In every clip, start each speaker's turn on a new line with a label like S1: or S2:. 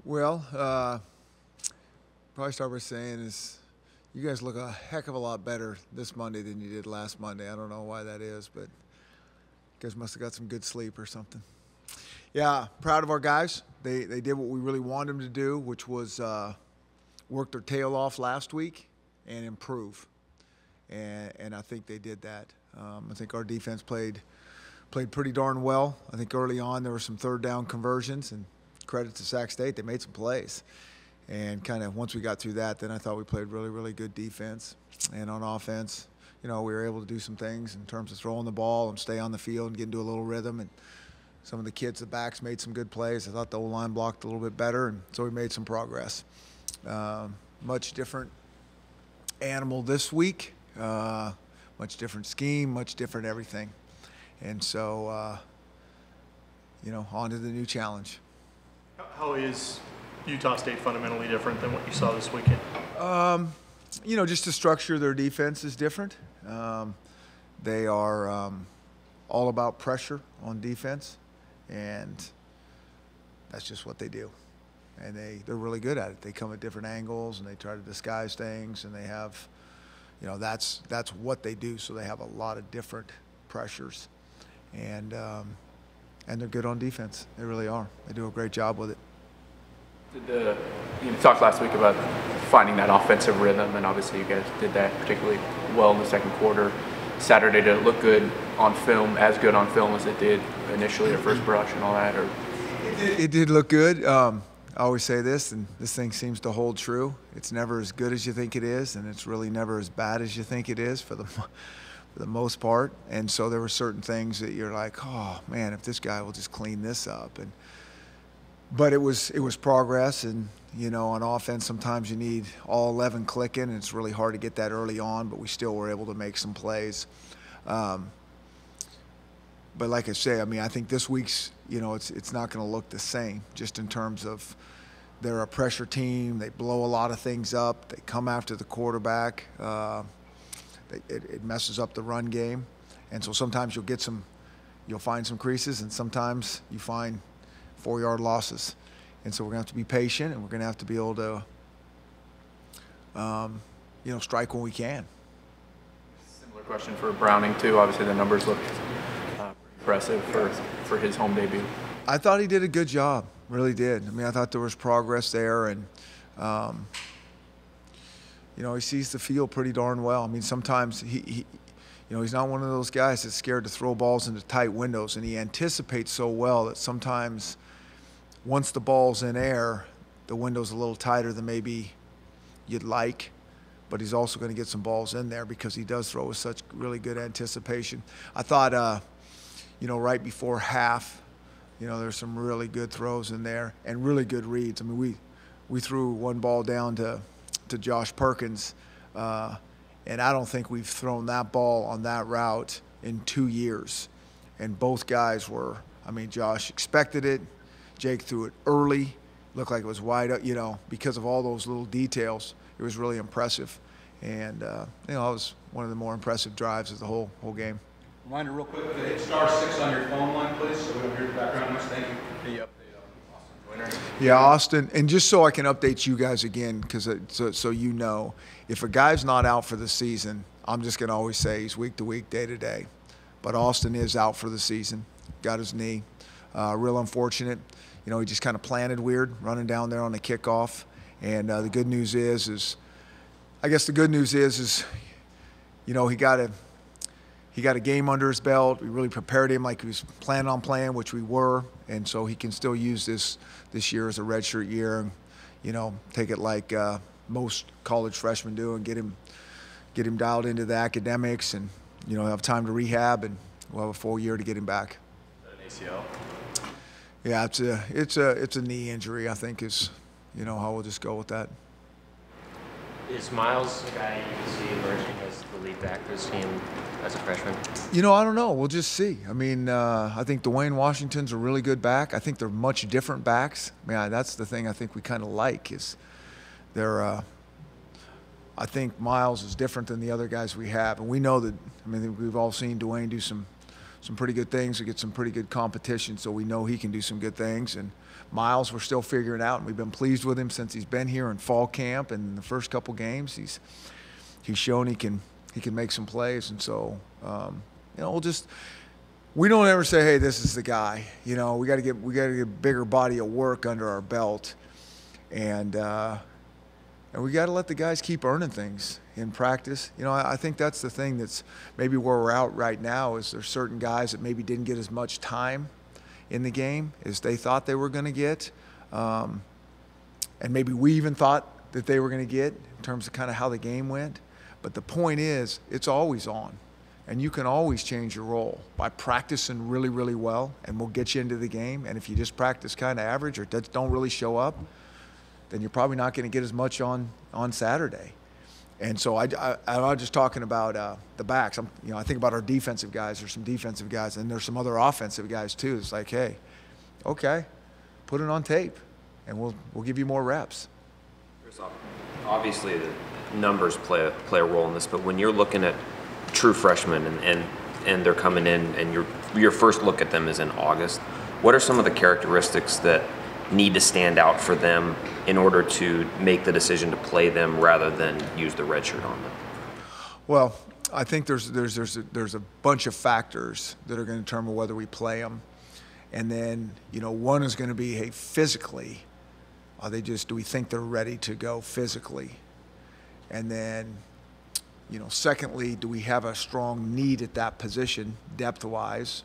S1: Well, probably start by saying is you guys look a heck of a lot better this Monday than you did last Monday. I don't know why that is, but you guys must have got some good sleep or something. Yeah, proud of our guys. They did what we really wanted them to do, which was work their tail off last week and improve. And I think they did that. I think our defense played pretty darn well. I think early on there were some third down conversions, and credit to Sac State, they made some plays. And kind of once we got through that, then I thought we played really, really good defense. And on offense, we were able to do some things in terms of throwing the ball and stay on the field and get into a little rhythm. And some of the kids, the backs, made some good plays. I thought the O-line blocked a little bit better, and so we made some progress. Much different animal this week, much different scheme, much different everything. And so, on to the new challenge.
S2: How is Utah State fundamentally different than what you saw this weekend?
S1: Just the structure of their defense is different. They are all about pressure on defense, and that's just what they do. And they're really good at it. They come at different angles, and they try to disguise things, and they have, that's what they do. So they have a lot of different pressures, and they're good on defense. They really are. They do a great job with it.
S3: You talked last week about finding that offensive rhythm, and obviously you guys did that particularly well in the second quarter. Saturday, did it look good on film, as good on film as it did initially at first brush and all that? Or
S1: it did look good. I always say this, and this thing seems to hold true. It's never as good as you think it is, and it's really never as bad as you think it is for the most part. And so there were certain things that you're like, oh man, if this guy will just clean this up. But it was progress, and on offense sometimes you need all 11 clicking, and it's really hard to get that early on, but we still were able to make some plays. But like I say, I think this week's, it's not going to look the same, just in terms of they're a pressure team. They blow a lot of things up. They come after the quarterback. It messes up the run game, and so sometimes you'll find some creases, and sometimes you find 4-yard losses. And so we're going to have to be patient, and we're going to have to be able to, strike when we can.
S3: Similar question for Browning, too. Obviously, the numbers look impressive for his home debut.
S1: I thought he did a good job, really did. I thought there was progress there, and, he sees the field pretty darn well. Sometimes he's not one of those guys that's scared to throw balls into tight windows, and he anticipates so well that sometimes once the ball's in air, the window's a little tighter than maybe you'd like, but he's also going to get some balls in there because he does throw with such really good anticipation. I thought, right before half, there's some really good throws in there and really good reads. We threw one ball down to Josh Perkins, and I don't think we've thrown that ball on that route in 2 years. And both guys were, Josh expected it. Jake threw it early, looked like it was wide up, because of all those little details. It was really impressive. And, it was one of the more impressive drives of the whole game.
S4: Reminder real quick, to hit *6 on your phone line, please, so we don't hear the background much. Thank you. The update on Austin Joyner.
S1: Yeah, Austin, and just so I can update you guys again, because so if a guy's not out for the season, I'm just going to always say he's week to week, day to day. But Austin is out for the season, got his knee. Real unfortunate. He just kind of planted weird, running down there on the kickoff. And the good news is he got a game under his belt. We really prepared him like he was planning on playing, which we were, and so he can still use this year as a redshirt year, and take it like most college freshmen do, and get him dialed into the academics, and have time to rehab, and we'll have a full year to get him back.
S4: Is that an ACL?
S1: Yeah, it's a knee injury, I think, is how we'll just go with that.
S5: Is Miles a guy you can see emerging as the lead back for this team as a freshman?
S1: I don't know. We'll just see. I think Dwayne Washington's a really good back. I think they're much different backs. That's the thing I think we kind of like is they're I think Miles is different than the other guys we have. And we know that, we've all seen Dwayne do some some pretty good things. We get some pretty good competition, so we know he can do some good things. And Miles, we're still figuring out, and we've been pleased with him since he's been here in fall camp and in the first couple games. He's shown he can make some plays, and so we don't ever say, hey, this is the guy. We got to get a bigger body of work under our belt, and we got to let the guys keep earning things in practice. I think that's the thing that's maybe where we're out right now is there's certain guys that maybe didn't get as much time in the game as they thought they were going to get, and maybe we even thought that they were going to get in terms of kind of how the game went. But the point is, it's always on, and you can always change your role by practicing really, really well, and we'll get you into the game. And if you just practice kind of average or don't really show up, then you're probably not going to get as much on Saturday. And so I'm not just talking about the backs. I think about our defensive guys. There's some defensive guys, and there's some other offensive guys too. It's like, hey, okay, put it on tape, and we'll give you more reps.
S6: Obviously, the numbers play a role in this, but when you're looking at true freshmen and they're coming in, and your first look at them is in August, what are some of the characteristics that need to stand out for them in order to make the decision to play them rather than use the red shirt on them?
S1: Well, I think there's a bunch of factors that are going to determine whether we play them, and then one is going to be, hey, physically, do we think they're ready to go physically, and then secondly, do we have a strong need at that position depth-wise?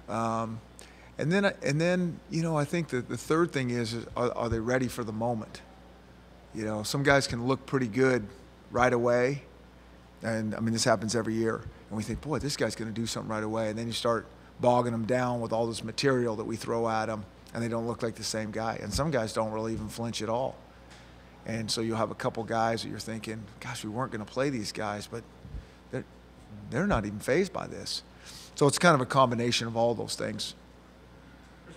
S1: And then I think that the third thing is are they ready for the moment? Some guys can look pretty good right away, and this happens every year, and we think, boy, this guy's going to do something right away, and then you start bogging them down with all this material that we throw at them, and they don't look like the same guy. And some guys don't really even flinch at all. And so you'll have a couple guys that you're thinking, gosh, we weren't going to play these guys, but they're not even fazed by this. So it's kind of a combination of all those things.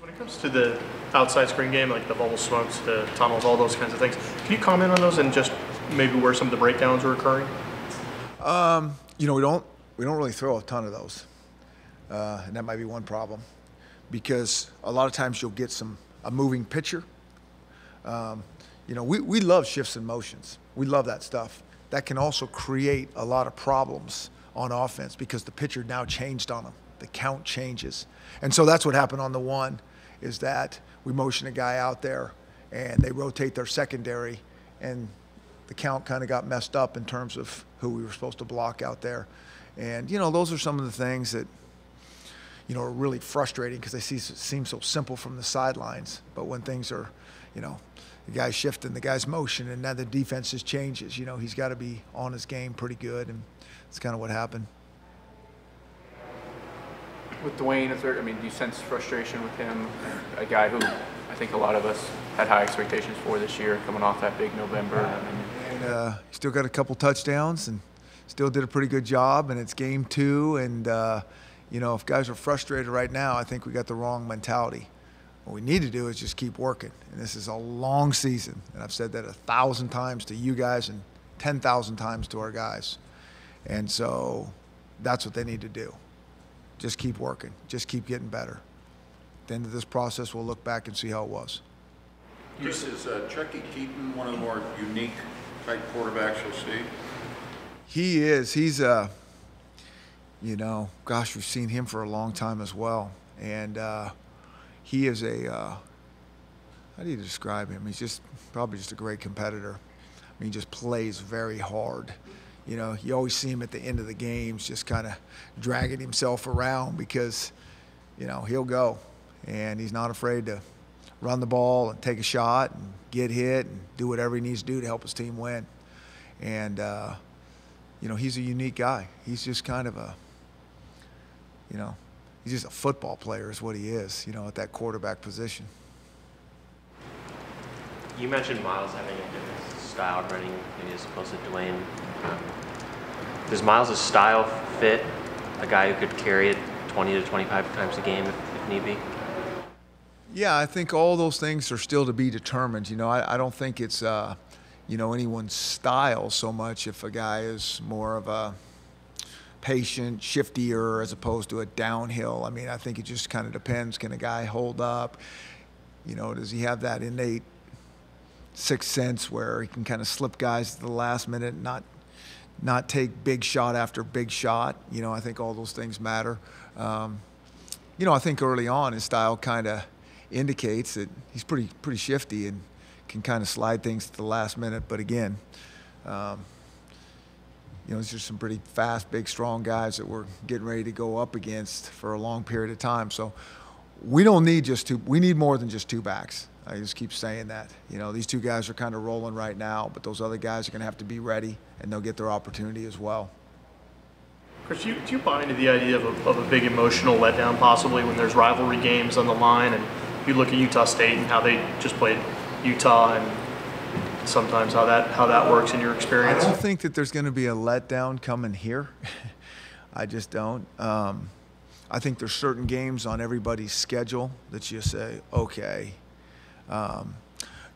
S2: When it comes to the outside screen game, like the bubble smokes, the tunnels, all those kinds of things, can you comment on those and just maybe where some of the breakdowns are occurring?
S1: We don't really throw a ton of those, and that might be one problem, because a lot of times you'll get a moving pitcher. We love shifts and motions. We love that stuff. That can also create a lot of problems on offense because the pitcher now changed on them. The count changes. And so that's what happened on the one, is that we motion a guy out there and they rotate their secondary, and the count kind of got messed up in terms of who we were supposed to block out there. And, those are some of the things that, are really frustrating because they seem so simple from the sidelines. But when things are, the guy's shifting, the guy's motion, and now the defense changes, he's got to be on his game pretty good, and that's kind of what happened.
S3: With Dwayne, do you sense frustration with him? A guy who I think a lot of us had high expectations for this year, coming off that big November.
S1: And still got a couple touchdowns and still did a pretty good job, and it's game 2. And, if guys are frustrated right now, I think we got the wrong mentality. What we need to do is just keep working. And this is a long season. And I've said that 1,000 times to you guys and 10,000 times to our guys. And so that's what they need to do. Just keep working. Just keep getting better. At the end of this process, we'll look back and see how it was.
S7: Is Chucky Keaton one of the more unique type quarterbacks you'll see?
S1: He is. He's gosh, we've seen him for a long time as well. And he is how do you describe him? He's probably just a great competitor. He just plays very hard. You always see him at the end of the games just kind of dragging himself around because, he'll go. And he's not afraid to run the ball and take a shot and get hit and do whatever he needs to do to help his team win. And, he's a unique guy. He's just kind of he's just a football player is what he is, at that quarterback position.
S5: You mentioned Miles having a different style of running maybe as opposed to Dwayne. Does Miles' style fit a guy who could carry it 20 to 25 times a game if need be?
S1: Yeah, I think all those things are still to be determined. I don't think it's, anyone's style so much if a guy is more of a patient, shiftier as opposed to a downhill. I mean, I think it just kind of depends. Can a guy hold up? You know, does he have that innate sixth sense where he can kind of slip guys at the last minute and not take big shot after big shot? You know, I think all those things matter. You know, I think early on his style kind of indicates that he's pretty shifty and can kind of slide things to the last minute. But again, you know, these are some pretty fast, big, strong guys that we're getting ready to go up against for a long period of time. So we don't need just two. We need more than just two backs. I just keep saying that. You know, these two guys are kind of rolling right now, but those other guys are going to have to be ready, and they'll get their opportunity as well.
S2: Chris, do you buy into the idea of a big emotional letdown possibly when there's rivalry games on the line, and you look at Utah State and how they just played Utah, and sometimes how that works in your experience?
S1: I don't think that there's going to be a letdown coming here. I just don't. I think there's certain games on everybody's schedule that you say, okay.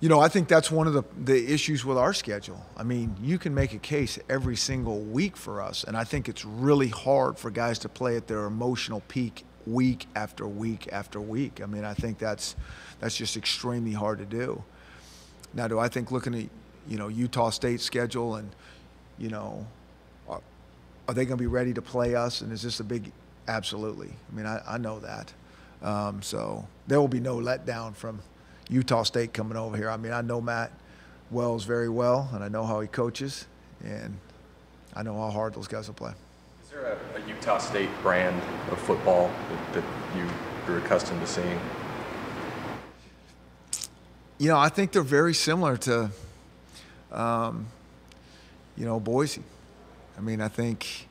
S1: You know, I think that's one of the issues with our schedule. I mean, you can make a case every single week for us, and I think it's really hard for guys to play at their emotional peak week after week after week. I mean, I think that's just extremely hard to do. Now, do I think looking at, you know, Utah State's schedule and, you know, are they going to be ready to play us? And is this a big – absolutely. I mean, I know that. So there will be no letdown from Utah State coming over here. I mean, I know Matt Wells very well, and I know how he coaches, and I know how hard those guys will play.
S8: Is there a Utah State brand of football that you're accustomed to seeing?
S1: You know, I think they're very similar to, you know, Boise. I mean, I think,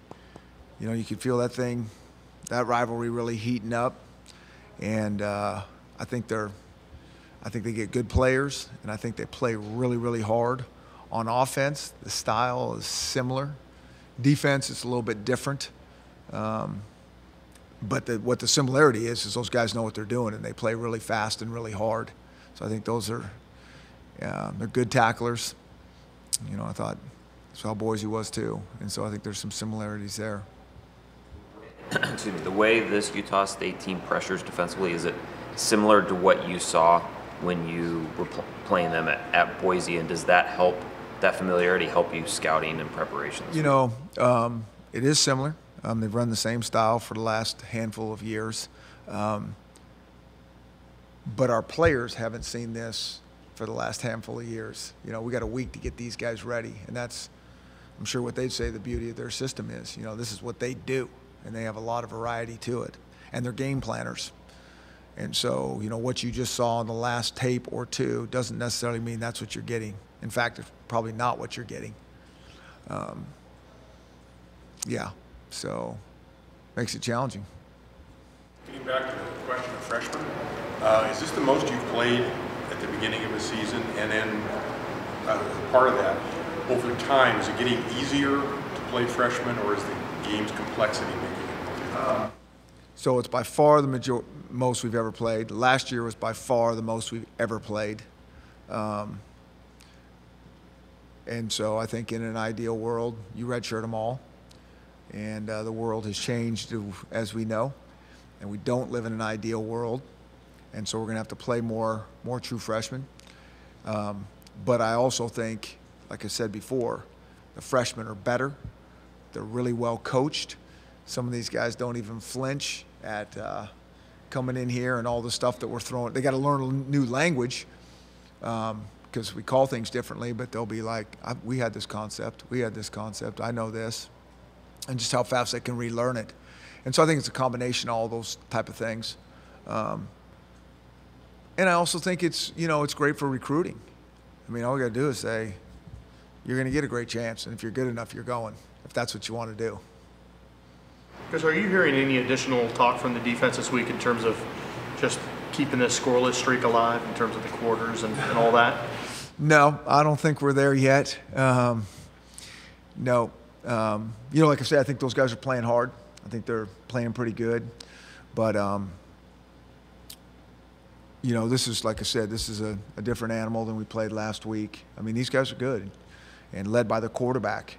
S1: you know, you could feel that rivalry really heating up, and I think they get good players, and I think they play really, really hard. On offense, the style is similar. Defense is a little bit different. But what the similarity is those guys know what they're doing, and they play really fast and really hard. So I think those are, they're good tacklers. You know, I thought that's how Boise was too. And so I think there's some similarities there.
S6: Excuse me, the way this Utah State team pressures defensively, is it similar to what you saw when you were playing them at Boise? And does that familiarity help you scouting and preparations?
S1: You know, it is similar. They've run the same style for the last handful of years. But our players haven't seen this for the last handful of years. You know, we got a week to get these guys ready, and that's, I'm sure, what they'd say the beauty of their system is. You know, this is what they do, and they have a lot of variety to it, and they're game planners. And so, you know, what you just saw on the last tape or two doesn't necessarily mean that's what you're getting. In fact, it's probably not what you're getting. Yeah, so makes it challenging.
S7: Getting back to the question of freshmen, is this the most you've played at the beginning of a season? And then part of that, over time, is it getting easier to play freshmen, or is the game's complexity making it more?
S1: So it's by far the most we've ever played. Last year was by far the most we've ever played. And so I think in an ideal world, you redshirt them all. And the world has changed, as we know. And we don't live in an ideal world. And so we're going to have to play more true freshmen. But I also think, like I said before, the freshmen are better. They're really well coached. Some of these guys don't even flinch at coming in here and all the stuff that we're throwing. They got to learn a new language because we call things differently, but they'll be like, we had this concept, I know this, and just how fast they can relearn it. And so I think it's a combination of all those type of things. And I also think it's, you know, it's great for recruiting. I mean, all we got to do is say, you're going to get a great chance, and if you're good enough, you're going, if that's what you want to do.
S2: Because are you hearing any additional talk from the defense this week in terms of just keeping this scoreless streak alive in terms of the quarters and all that?
S1: No, I don't think we're there yet. No. You know, like I said, I think those guys are playing hard. I think they're playing pretty good. But, you know, this is, like I said, this is a different animal than we played last week. I mean, these guys are good and led by the quarterback.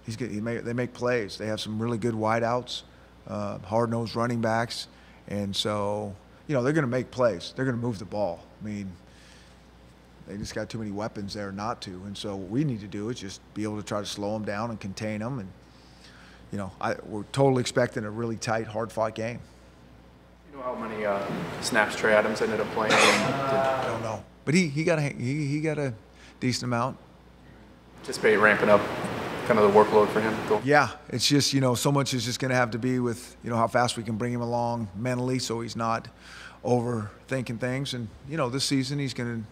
S1: They make plays. They have some really good wideouts, hard-nosed running backs, and so they're going to make plays. They're going to move the ball. I mean, they just got too many weapons there not to, and so what we need to do is just be able to try to slow them down and contain them. And we're totally expecting a really tight, hard-fought game.
S3: You know how many snaps Trey Adams ended up playing?
S1: I don't know, but he got a decent amount.
S3: Anticipate ramping up kind of the workload for him?
S1: Yeah, it's just, so much is just going to have to be with, how fast we can bring him along mentally so he's not overthinking things. And, this season he's going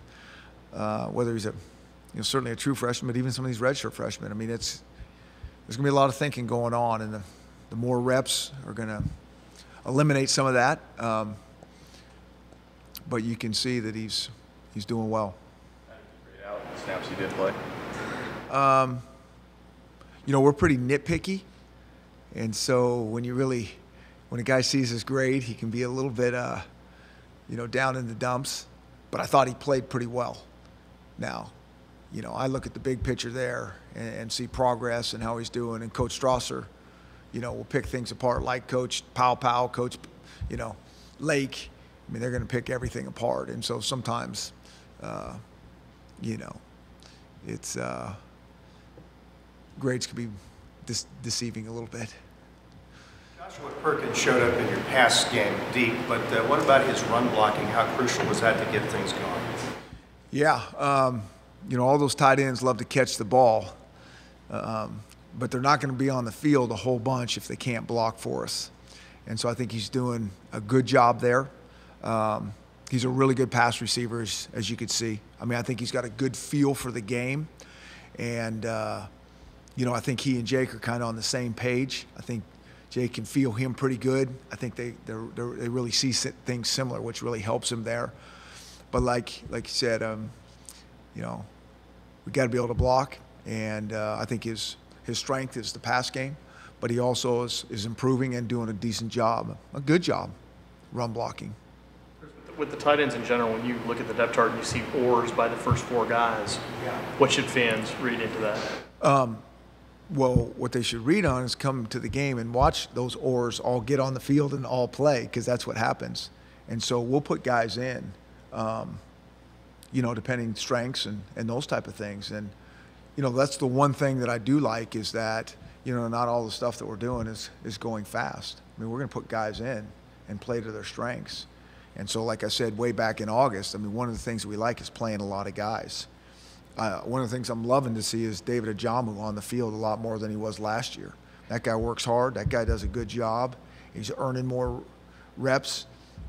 S1: to, whether he's certainly a true freshman, but even some of these redshirt freshmen, I mean, there's going to be a lot of thinking going on, and the more reps are going to eliminate some of that. But you can see that he's doing well.
S8: How did you grade out the snaps you did play?
S1: We're pretty nitpicky, and so when a guy sees his grade, he can be a little bit, down in the dumps. But I thought he played pretty well. Now, I look at the big picture there and see progress and how he's doing. And Coach Strasser, will pick things apart like Coach Powell, Coach, Lake. I mean, they're going to pick everything apart. And so sometimes, it's grades could be deceiving a little bit.
S9: Joshua Perkins showed up in your pass game deep, but what about his run blocking? How crucial was that to get things going?
S1: Yeah, all those tight ends love to catch the ball, but they're not going to be on the field a whole bunch if they can't block for us. And so I think he's doing a good job there. He's a really good pass receiver, as you could see. I mean, I think he's got a good feel for the game, and I think he and Jake are kind of on the same page. I think Jake can feel him pretty good. I think they really see things similar, which really helps him there. But like you said, we got to be able to block, and I think his strength is the pass game, but he also is improving and doing a decent job, a good job, run blocking.
S2: With the tight ends in general, when you look at the depth chart and you see oars by the first four guys, what should fans read into that?
S1: Well, what they should read on is come to the game and watch those oars all get on the field and all play, because that's what happens. And so we'll put guys in, depending strengths and those type of things. And, that's the one thing that I do like is that, not all the stuff that we're doing is going fast. I mean, we're going to put guys in and play to their strengths. And so, like I said, way back in August, I mean, one of the things that we like is playing a lot of guys. One of the things I'm loving to see is David Ajamu on the field a lot more than he was last year. That guy works hard. That guy does a good job. He's earning more reps,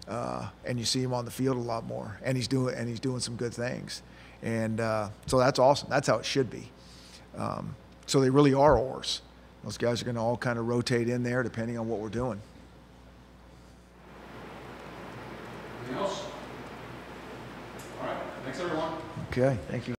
S1: and you see him on the field a lot more. And he's doing some good things. And so that's awesome. That's how it should be. So they really are oars. Those guys are going to all kind of rotate in there depending on what we're doing.
S4: Anything else? All right. Thanks, everyone.
S1: Okay. Thank you.